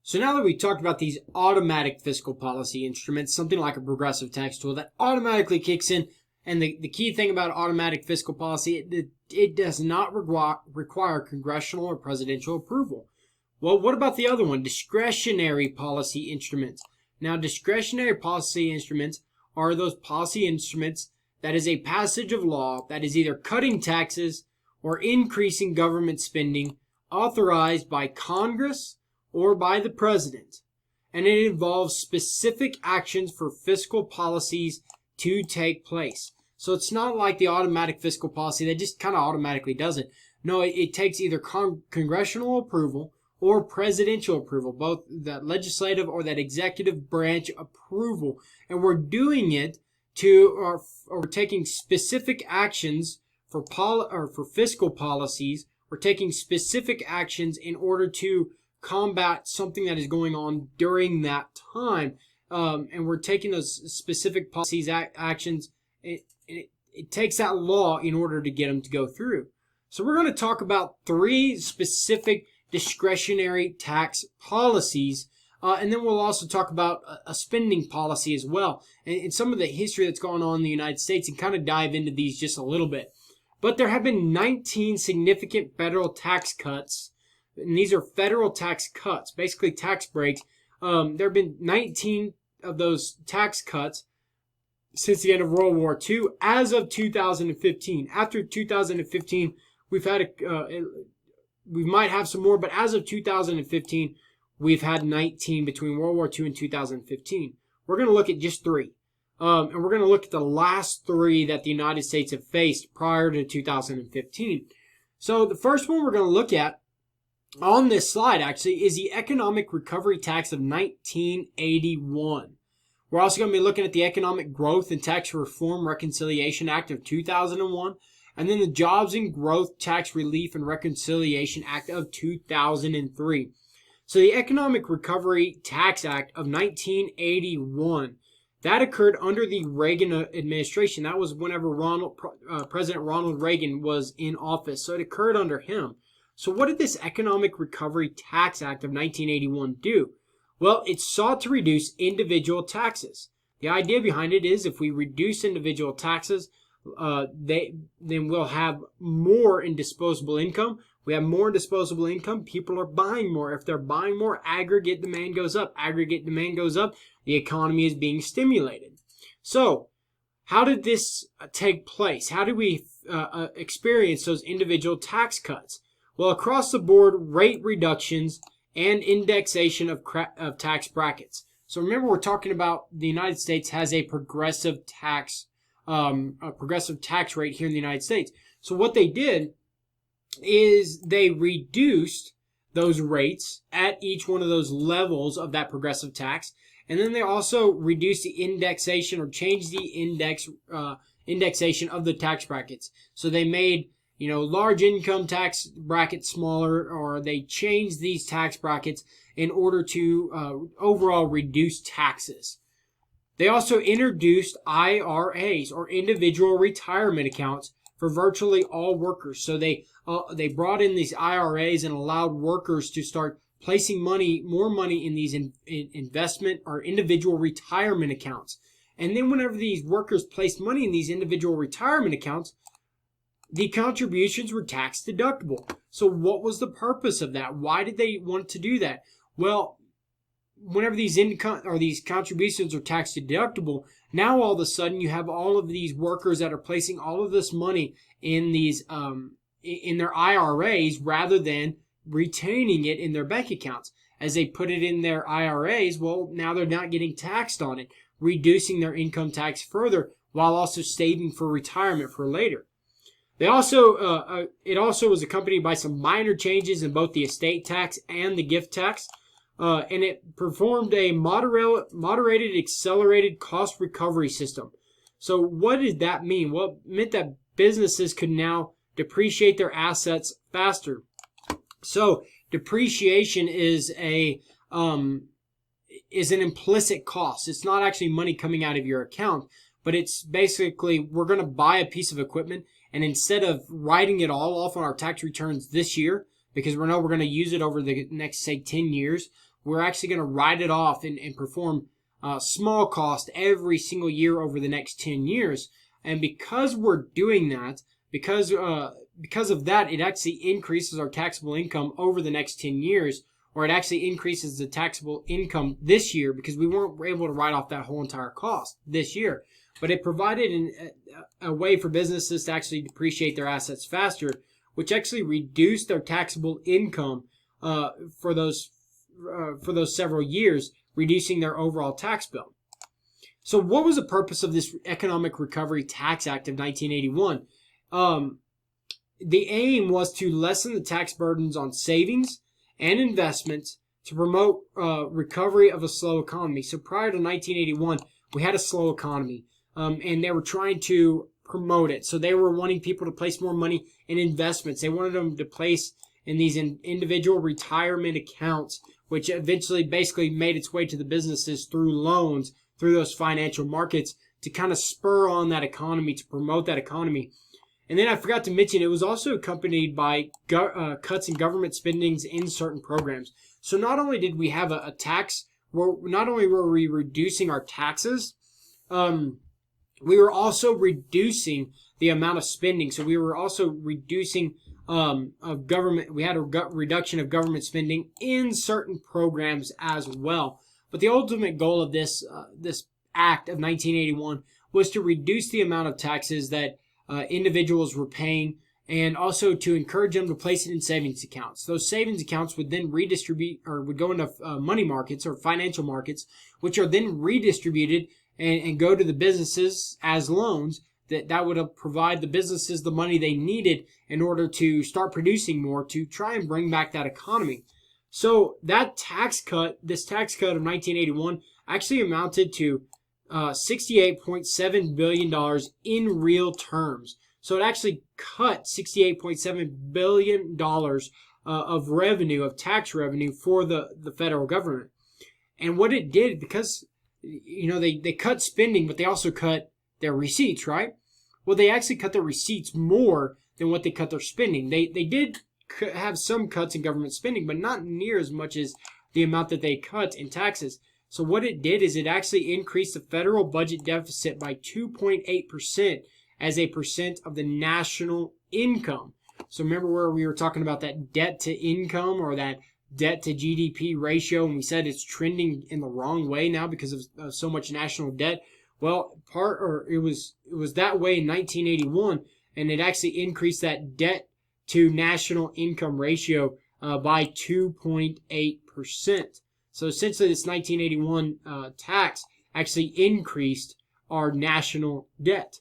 So now that we talked about these automatic fiscal policy instruments, something like a progressive tax tool that automatically kicks in, and the key thing about automatic fiscal policy, it does not require congressional or presidential approval. Well, what about the other one, discretionary policy instruments? Now, discretionary policy instruments are those policy instruments that is a passage of law that is either cutting taxes or increasing government spending authorized by Congress or by the president, and it involves specific actions for fiscal policies to take place. So it's not like the automatic fiscal policy that just kind of automatically does it. No, it takes either congressional approval or presidential approval, both that legislative or that executive branch approval, and we're doing it or we're taking specific actions for fiscal policies. We're taking specific actions in order to combat something that is going on during that time, and we're taking those specific policies actions. It takes that law in order to get them to go through. So we're going to talk about 3 specific discretionary tax policies, and then we'll also talk about a spending policy as well, and some of the history that's going on in the United States, and kind of dive into these just a little bit. But there have been 19 significant federal tax cuts, and these are federal tax cuts, basically tax breaks. There have been 19 of those tax cuts since the end of World War II as of 2015. After 2015, we've had we might have some more, but as of 2015, we've had 19 between World War II and 2015. We're going to look at just 3. And we're going to look at the last 3 that the United States have faced prior to 2015. So the first one we're going to look at on this slide, actually, is the Economic Recovery Tax of 1981. We're also going to be looking at the Economic Growth and Tax Reform Reconciliation Act of 2001, and then the Jobs and Growth Tax Relief and Reconciliation Act of 2003. So the Economic Recovery Tax Act of 1981, that occurred under the Reagan administration. That was whenever President Ronald Reagan was in office. So it occurred under him. So what did this Economic Recovery Tax Act of 1981 do? Well, it sought to reduce individual taxes. The idea behind it is if we reduce individual taxes, then we'll have more in disposable income. We have more disposable income. People are buying more. If they're buying more, aggregate demand goes up. Aggregate demand goes up. The economy is being stimulated. So how did this take place? How did we experience those individual tax cuts? Well, across the board, rate reductions and indexation of tax brackets. So remember, we're talking about the United States has a progressive tax rate here in the United States. So what they did is they reduced those rates at each one of those levels of that progressive tax, and then they also reduced the indexation or changed the indexation of the tax brackets. So they made large income tax brackets smaller, or they changed these tax brackets in order to overall reduce taxes. They also introduced IRAs, or individual retirement accounts, for virtually all workers. So they brought in these IRAs and allowed workers to start placing more money in these investment or individual retirement accounts. And then whenever these workers placed money in these individual retirement accounts, the contributions were tax deductible. So what was the purpose of that? Why did they want to do that? Well, whenever these contributions are tax deductible, now all of a sudden you have all of these workers that are placing all of this money in these in their IRAs rather than retaining it in their bank accounts. As they put it in their IRAs, well, now they're not getting taxed on it, reducing their income tax further while also saving for retirement for later. They also it also was accompanied by some minor changes in both the estate tax and the gift tax, and it performed a moderated accelerated cost recovery system. So what did that mean? Well, it meant that businesses could now depreciate their assets faster. So depreciation is an implicit cost. It's not actually money coming out of your account, but it's basically we're going to buy a piece of equipment, and instead of writing it all off on our tax returns this year, because we know we're going to use it over the next, say, 10 years, we're actually going to write it off and perform small cost every single year over the next 10 years. And because we're doing that, because of that, it actually increases our taxable income over the next 10 years, or it actually increases the taxable income this year because we weren't able to write off that whole entire cost this year. But it provided a way for businesses to actually depreciate their assets faster, which actually reduced their taxable income for those several years, reducing their overall tax bill. So what was the purpose of this Economic Recovery Tax Act of 1981? The aim was to lessen the tax burdens on savings and investments to promote recovery of a slow economy. So prior to 1981, we had a slow economy, and they were trying to promote it. So they were wanting people to place more money in investments. They wanted them to place in these individual retirement accounts, which eventually basically made its way to the businesses through loans, through those financial markets, to kind of spur on that economy, to promote that economy. And then I forgot to mention, it was also accompanied by cuts in government spendings in certain programs. So not only did we have a tax, not only were we reducing our taxes, we were also reducing the amount of spending. So we were also reducing of government. We had a reduction of government spending in certain programs as well. But the ultimate goal of this act of 1981 was to reduce the amount of taxes that individuals were paying, and also to encourage them to place it in savings accounts. Those savings accounts would then redistribute, or would go into money markets or financial markets, which are then redistributed and go to the businesses as loans. That would provide the businesses the money they needed in order to start producing more, to try and bring back that economy. So that tax cut, this tax cut of 1981, actually amounted to $68.7 billion in real terms. So it actually cut $68.7 billion of revenue, of tax revenue for the federal government. And what it did, because they cut spending, but they also cut their receipts, right? Well, they actually cut their receipts more than what they cut their spending. They did have some cuts in government spending, but not near as much as the amount that they cut in taxes. So what it did is it actually increased the federal budget deficit by 2.8% as a percent of the national income. So remember where we were talking about that debt to income, or that debt to GDP ratio, and we said it's trending in the wrong way now because of so much national debt. Well, it was that way in 1981, and it actually increased that debt to national income ratio by 2.8%. So essentially, this 1981 tax actually increased our national debt.